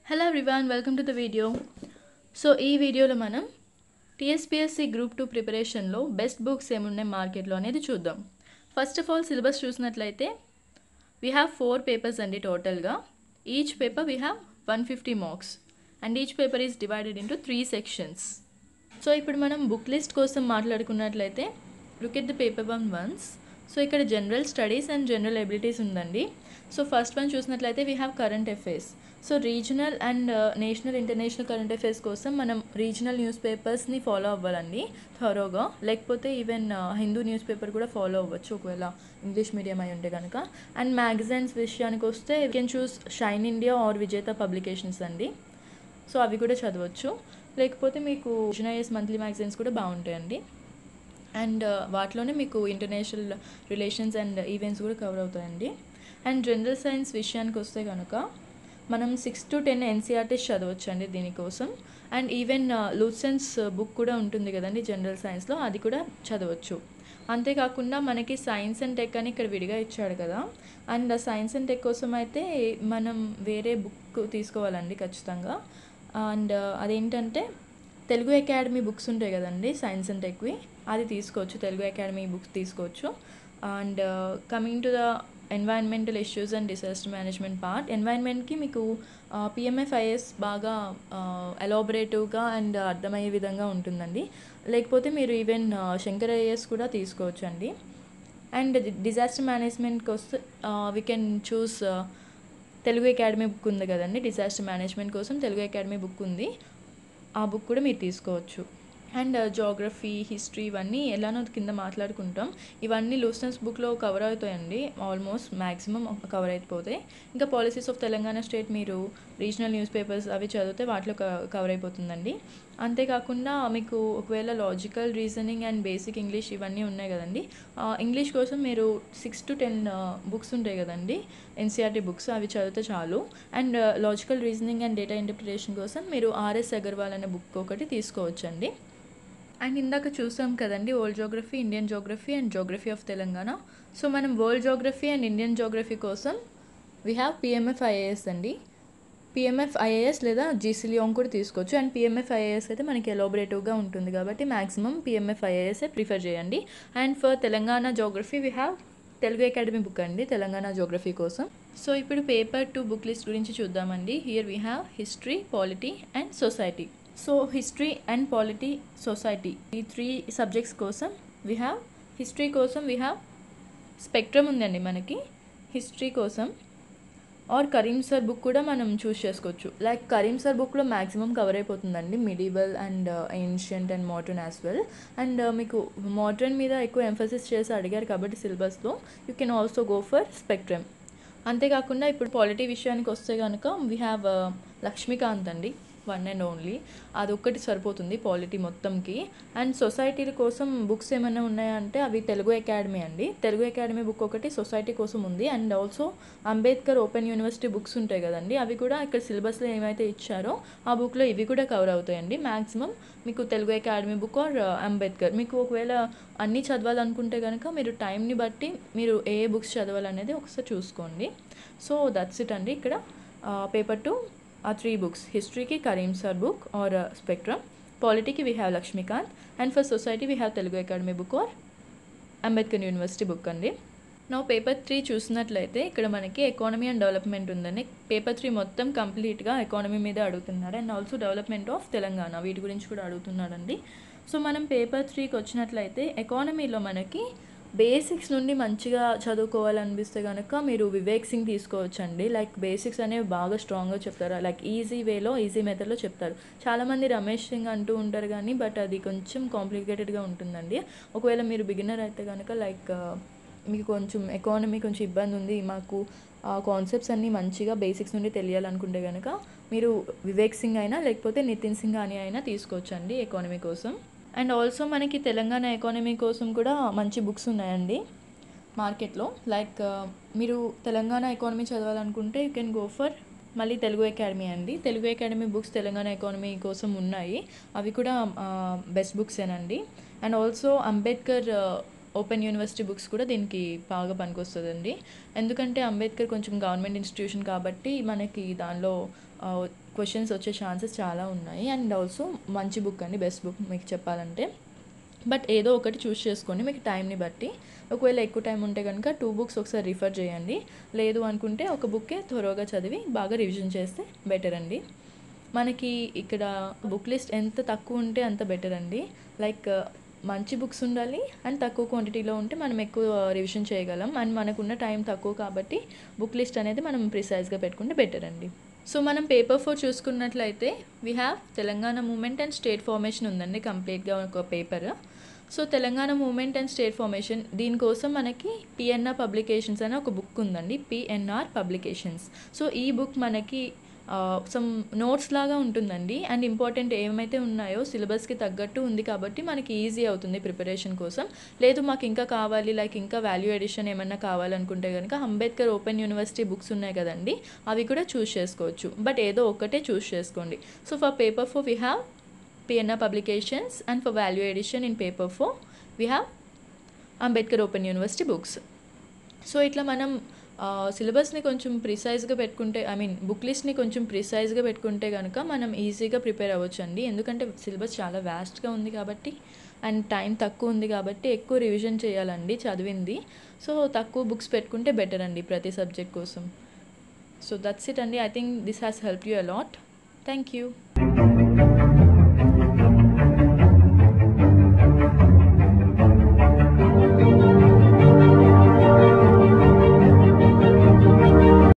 Hello everyone, welcome to the video. So ఈ వీడియోలో మనం TSPSC గ్రూప్ 2 ప్రిపరేషన్లో బెస్ట్ బుక్స్ ఏమున్నాయి మార్కెట్లో అనేది చూద్దాం. ఫస్ట్ ఆఫ్ ఆల్ సిలబస్ చూసినట్లయితే we have 4 papers అండి టోటల్గా. Each paper we have 150 marks and each paper is divided into 3 sections. So ఇప్పుడు మనం బుక్ లిస్ట్ కోసం మాట్లాడుకున్నట్లయితే look at the paper 1 ones. So ఇక్కడ general studies and general abilities ఉందండి. So first one చూసినట్లయితే we have current affairs. So regional and national international current affairs కోసం మనం regional news పేపర్స్ని follow అవ్వాలండి థరోగా. లేకపోతే ఈవెన్ హిందూ న్యూస్ పేపర్ కూడా follow అవ్వచ్చు ఒకవేళ ఇంగ్లీష్ మీడియం అయి ఉంటే కనుక. అండ్ మ్యాగజైన్స్ విషయానికి వస్తే we can choose Shine India or Vijetha publications అండి. సో అవి కూడా చదవచ్చు. లేకపోతే మీకు విజనైఎస్ మంత్లీ మ్యాగజైన్స్ కూడా బాగుంటాయండి. అండ్ వాటిలోనే మీకు ఇంటర్నేషనల్ రిలేషన్స్ అండ్ ఈవెంట్స్ కూడా కవర్ అవుతాయండి. అండ్ జనరల్ సైన్స్ విషయానికి వస్తే కనుక మనం 6 to 10 ఎన్సీఆర్టీస్ చదవచ్చు అండి దీనికోసం. అండ్ ఈవెన్ లూసెన్స్ బుక్ కూడా ఉంటుంది కదండి జనరల్ సైన్స్లో, అది కూడా చదవచ్చు. అంతేకాకుండా మనకి సైన్స్ అండ్ టెక్ అని ఇక్కడ విడిగా ఇచ్చాడు కదా. అండ్ సైన్స్ అండ్ టెక్ కోసం అయితే మనం వేరే బుక్ తీసుకోవాలండి ఖచ్చితంగా. అండ్ అదేంటంటే తెలుగు అకాడమీ బుక్స్ ఉంటాయి కదండి సైన్స్ అండ్ టెక్వి, అది తీసుకోవచ్చు. తెలుగు అకాడమీ బుక్స్ తీసుకోవచ్చు. And coming to the environmental issues and disaster management part, ఎన్వైరన్మెంట్కి మీకు PMFIS బాగా ఎలాబరేటివ్గా అండ్ అర్థమయ్యే విధంగా ఉంటుందండి. లేకపోతే మీరు ఈవెన్ శంకర్ IAS కూడా తీసుకోవచ్చు అండి. అండ్ డిజాస్టర్ మేనేజ్మెంట్కి వస్తే we can choose Telugu academy book ఉంది కదండి. డిజాస్టర్ మేనేజ్మెంట్ కోసం తెలుగు అకాడమీ బుక్ ఉంది, ఆ బుక్ కూడా మీరు తీసుకోవచ్చు. అండ్ జోగ్రఫీ, హిస్టరీ ఇవన్నీ ఎలానో కింద మాట్లాడుకుంటాం. ఇవన్నీ లూసెన్స్ బుక్లో కవర్ అవుతాయండి, ఆల్మోస్ట్ మ్యాక్సిమం కవర్ అయిపోతాయి. ఇంకా పాలసీస్ ఆఫ్ తెలంగాణ స్టేట్ మీరు రీజనల్ న్యూస్ పేపర్స్ అవి చదివితే వాటిలో కవర్ అయిపోతుందండి. అంతేకాకుండా మీకు ఒకవేళ logical reasoning and basic English ఇవన్నీ ఉన్నాయి కదండి. ఇంగ్లీష్ కోసం మీరు 6 to 10 బుక్స్ ఉంటాయి కదండి NCERT బుక్స్, అవి చదివితే చాలు. And logical reasoning and data interpretation కోసం మీరు RS అగర్వాల్ అనే బుక్ ఒకటి తీసుకోవచ్చండి. అండ్ ఇందాక చూసాం కదండి world geography, Indian geography and geography of Telangana. So మనం world geography and Indian geography కోసం వీ హ్యావ్ PMFIAS అండి. PMFIAS లేదా GC-Leong కూడా తీసుకోవచ్చు. అండ్ PMFIAS అయితే మనకి ఎలాబరేటివ్గా ఉంటుంది కాబట్టి మ్యాక్సిమం PMFIAS ప్రిఫర్ చేయండి. And for Telangana geography we have Telugu academy book అండి తెలంగాణ జోగ్రఫీ కోసం. సో ఇప్పుడు పేపర్ 2 బుక్ లిస్ట్ గురించి చూద్దామండి. Here we have history, polity and society. So history and polity, society ఈ 3 సబ్జెక్ట్స్ కోసం వీ హ్యావ్ హిస్టరీ కోసం we have spectrum ఉందండి మనకి హిస్టరీ కోసం. ఆర్ కరీం సార్ బుక్ కూడా మనం చూస్ చేసుకోవచ్చు. లైక్ కరీం సార్ బుక్లో మ్యాక్సిమం కవర్ అయిపోతుందండి medieval and ancient and modern as well. And మీకు మోడర్న్ మీద ఎక్కువ ఎంఫసిస్ చేసి అడిగారు కాబట్టి సిలబస్లో you can also go for spectrum. అంతేకాకుండా ఇప్పుడు పాలిటీ విషయానికి వస్తే కనుక వీ హ్యావ్ లక్ష్మీకాంత్ అండి, వన్ అండ్ ఓన్లీ, అదొక్కటి సరిపోతుంది పాలిటీ మొత్తంకి. అండ్ సొసైటీల కోసం బుక్స్ ఏమైనా ఉన్నాయంటే అవి తెలుగు అకాడమీ అండి. తెలుగు అకాడమీ బుక్ ఒకటి సొసైటీ కోసం ఉంది. And also Ambedkar open university books ఉంటాయి కదండి, అవి కూడా ఇక్కడ సిలబస్లో ఏమైతే ఇచ్చారో ఆ బుక్లో ఇవి కూడా కవర్ అవుతాయండి. మ్యాక్సిమం మీకు Telugu academy book or Ambedkar, మీకు ఒకవేళ అన్నీ చదవాలనుకుంటే కనుక మీరు టైంని బట్టి మీరు ఏ బుక్స్ చదవాలనేది ఒకసారి చూసుకోండి. సో దట్స్ ఇట్ అండి. ఇక్కడ పేపర్ 2 ఆ 3 బుక్స్, హిస్టరీకి Karim sir book or spectrum, పాలిటీకి we have Laxmikanth, and for society we have Telugu academy book or Ambedkar university book అండి. నా పేపర్ 3 చూసినట్లయితే ఇక్కడ మనకి ఎకానమీ అండ్ డెవలప్మెంట్ ఉందండి. పేపర్ 3 మొత్తం కంప్లీట్గా ఎకానమీ మీద అడుగుతున్నారు and also development of Telangana వీటి గురించి కూడా అడుగుతున్నాడండి. సో మనం పేపర్ 3కి వచ్చినట్లయితే ఎకానమీలో మనకి బేసిక్స్ నుండి మంచిగా చదువుకోవాలనిపిస్తే కనుక మీరు వివేక్ సింగ్ తీసుకోవచ్చండి. లైక్ బేసిక్స్ అనేవి బాగా స్ట్రాంగ్గా చెప్తారు, లైక్ ఈజీ వేలో ఈజీ మెథడ్లో చెప్తారు. చాలామంది రమేష్ సింగ్ అంటూ ఉంటారు కానీ బట్ అది కొంచెం కాంప్లికేటెడ్గా ఉంటుందండి. ఒకవేళ మీరు బిగినర్ అయితే కనుక లైక్ మీకు కొంచెం ఎకానమీ కొంచెం ఇబ్బంది ఉంది, మాకు కాన్సెప్ట్స్ అన్నీ మంచిగా బేసిక్స్ నుండి తెలియాలనుకుంటే కనుక మీరు వివేక్ సింగ్ అయినా లేకపోతే నితిన్ సింగ్ అని అయినా తీసుకోవచ్చండి ఎకానమీ కోసం. అండ్ ఆల్సో మనకి తెలంగాణ ఎకానమీ కోసం కూడా మంచి బుక్స్ ఉన్నాయండి మార్కెట్లో. లైక్ మీరు తెలంగాణ ఎకానమీ చదవాలనుకుంటే యూ కెన్ గో ఫర్ మళ్ళీ తెలుగు అకాడమీ అండి. Telugu academy books Telangana economy కోసం ఉన్నాయి, అవి కూడా బెస్ట్ బుక్సేనండి. And also Ambedkar open university books కూడా దీనికి బాగా పనికొస్తుందండి. ఎందుకంటే అంబేద్కర్ కొంచెం గవర్నమెంట్ ఇన్స్టిట్యూషన్ కాబట్టి మనకి దానిలో క్వశ్చన్స్ వచ్చే ఛాన్సెస్ చాలా ఉన్నాయి. అండ్ ఆల్సో మంచి బుక్ అండి, బెస్ట్ బుక్ మీకు చెప్పాలంటే. బట్ ఏదో ఒకటి చూస్ చేసుకోండి మీకు టైంని బట్టి. ఒకవేళ ఎక్కువ టైం ఉంటే కనుక 2 బుక్స్ ఒకసారి రిఫర్ చేయండి. లేదు అనుకుంటే ఒక బుక్కే త్వరగా చదివి బాగా రివిజన్ చేస్తే బెటర్ అండి. మనకి ఇక్కడ బుక్ లిస్ట్ ఎంత తక్కువ ఉంటే అంత బెటర్ అండి. లైక్ మంచి బుక్స్ ఉండాలి అండ్ తక్కువ క్వాంటిటీలో ఉంటే మనం ఎక్కువ రివిజన్ చేయగలం. అండ్ మనకున్న టైం తక్కువ కాబట్టి బుక్ లిస్ట్ అనేది మనం ప్రిసైజ్గా పెట్టుకుంటే బెటర్ అండి. సో మనం పేపర్ 4 చూసుకున్నట్లయితే we have Telangana movement and state formation ఉందండి, కంప్లీట్గా ఒక paper. So Telangana movement and state formation దీనికోసం మనకి పిఎన్ఆర్ పబ్లికేషన్స్ అనే ఒక బుక్ ఉందండి, పిఎన్ఆర్ పబ్లికేషన్స్. సో ఈ బుక్ మనకి సమ్ నోట్స్ లాగా ఉంటుందండి. అండ్ ఇంపార్టెంట్ ఏమైతే ఉన్నాయో సిలబస్కి తగ్గట్టు ఉంది కాబట్టి మనకి ఈజీ అవుతుంది ప్రిపరేషన్ కోసం. లేదు మాకు ఇంకా కావాలి, లైక్ ఇంకా వాల్యూ ఎడిషన్ ఏమన్నా కావాలనుకుంటే కనుక అంబేద్కర్ ఓపెన్ యూనివర్సిటీ బుక్స్ ఉన్నాయి కదండి, అవి కూడా చూస్ చేసుకోవచ్చు. బట్ ఏదో ఒక్కటే చూస్ చేసుకోండి. So for paper 4 we have PNR publications, and for value addition in paper 4 we have Ambedkar open university books. So ఇట్లా మనం సిలబస్ని కొంచెం ప్రిసైజ్గా పెట్టుకుంటే, ఐ మీన్ బుక్ లిస్ట్ని కొంచెం ప్రిసైజ్గా పెట్టుకుంటే కనుక మనం ఈజీగా ప్రిపేర్ అవ్వచ్చు అండి. ఎందుకంటే సిలబస్ చాలా వ్యాస్ట్గా ఉంది కాబట్టి అండ్ టైం తక్కువ ఉంది కాబట్టి ఎక్కువ రివిజన్ చేయాలండి చదివింది. సో తక్కువ బుక్స్ పెట్టుకుంటే బెటర్ అండి ప్రతి సబ్జెక్ట్ కోసం. సో దట్స్ ఇట్ అండి. I think this has help you a lot. Thank you.